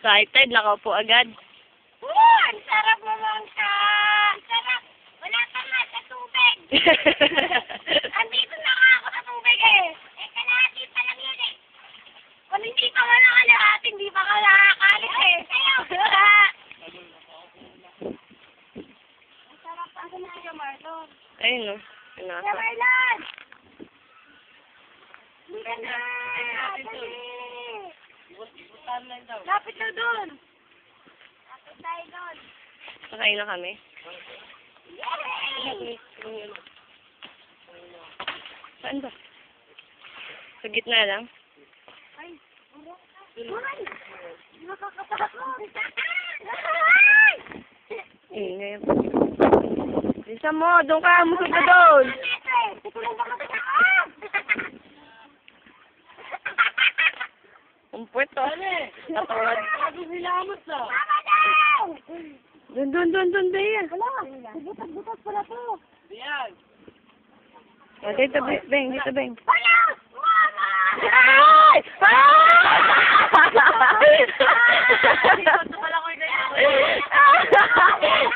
Excited, nakaupo agad. Ang sarap naman ka! Ang sarap! Wala ka nga sa tubig! Andito na nga ako sa tubig eh! Eh, kalahati pa lang yun eh! Kung hindi pa nga nakalahati, hindi pa ka nakakalit eh! Kaya, ang sarap pa sa mga Marlon! Ayun no. Kaya Marlon! Hindi na! Lapit na doon! Lapit tayo doon! Pakain na kami. Yay! Saan ba? Sa gitna lang? Ay! Ay! Nakakatakot! Ingay. Lisa mo, doon ka, musog ka doon. Umpwet to. Katulad. Doon, Bea. Butas pala to. O, dito, Beng, dito, Beng. Wala! Mama! Ay!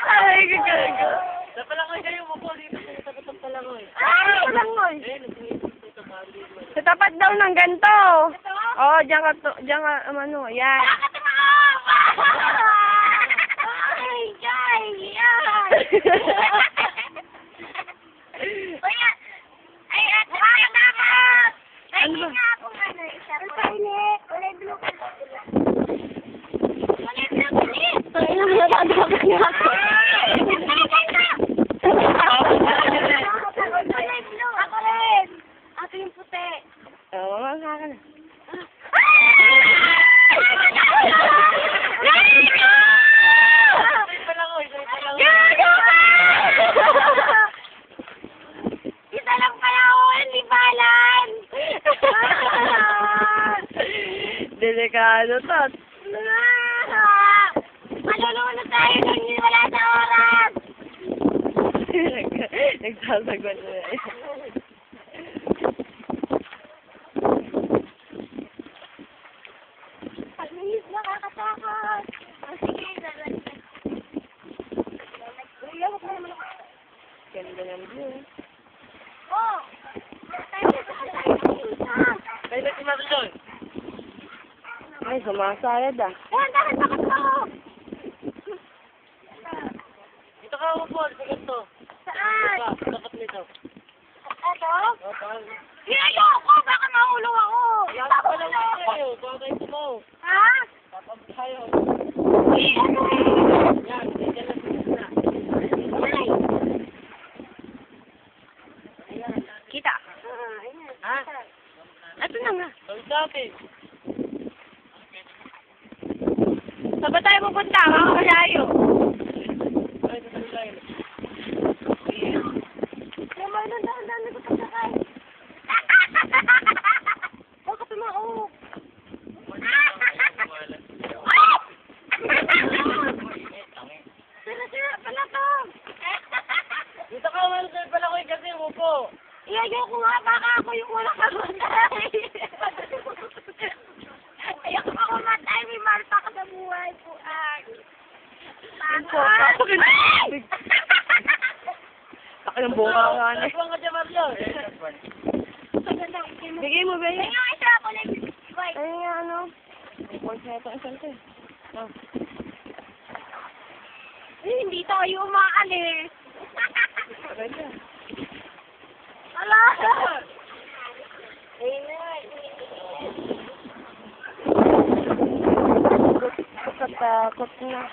Ay, gagago. Sa tapat daw ng ganito. Oo, diyan ka, ano, yan. Ay, Jai! Yan! Kuya! Ay, at kaya dapat! Ano ba? Nga ako ano, isa po. Kulay blue ka. Kulay blue ulit! Ay, nakakadapat niya ako. Kulay blue! Ako rin! Ako yung puti. Oo, mamangka ka na. Isa lang pala ako, hindi balan. Delikado to. Maluluno tayo nung wala sa oras. Nagsasagot na yan. Pag-iis nakakatakot. Sige, lalagyan. Ganda ng view. Oh! Ay, sumasayad ah. Ayan, bakit bakit ako? Dito ka upo, dito. Saan? Dapat nito. Ito? Ayoko! Baka mahulog ako! Yan pa lang tayo. Bagay ito mo. Ha? Tapos tayo. Ano eh? Yan, dito lang na. Ay! Kita. Ayan. Ha? Ito na nga. Ang sabi. Saan ba tayo pupunta? Makakalayo. Ay, ito tayo. Kaya Marlon, dami ko pagkakay. Bakit tumaok? Sira-sira pala to. Dito ka, Marcel, pala ko kasi upo. Ayoko nga, baka ako yung wala kamatay. Ayoko ako matay, may marpa ka sa buhay po. Baka ng bunga nga na. Aswang ka dyan, Marcel. Bigay mo ba Ay, yan? nga isa ako lang. Wait. Ay, nga ano. Report na ito isang ito. Oh. Ay, hindi tayo umaalis. Pwede. Ala! Takot na.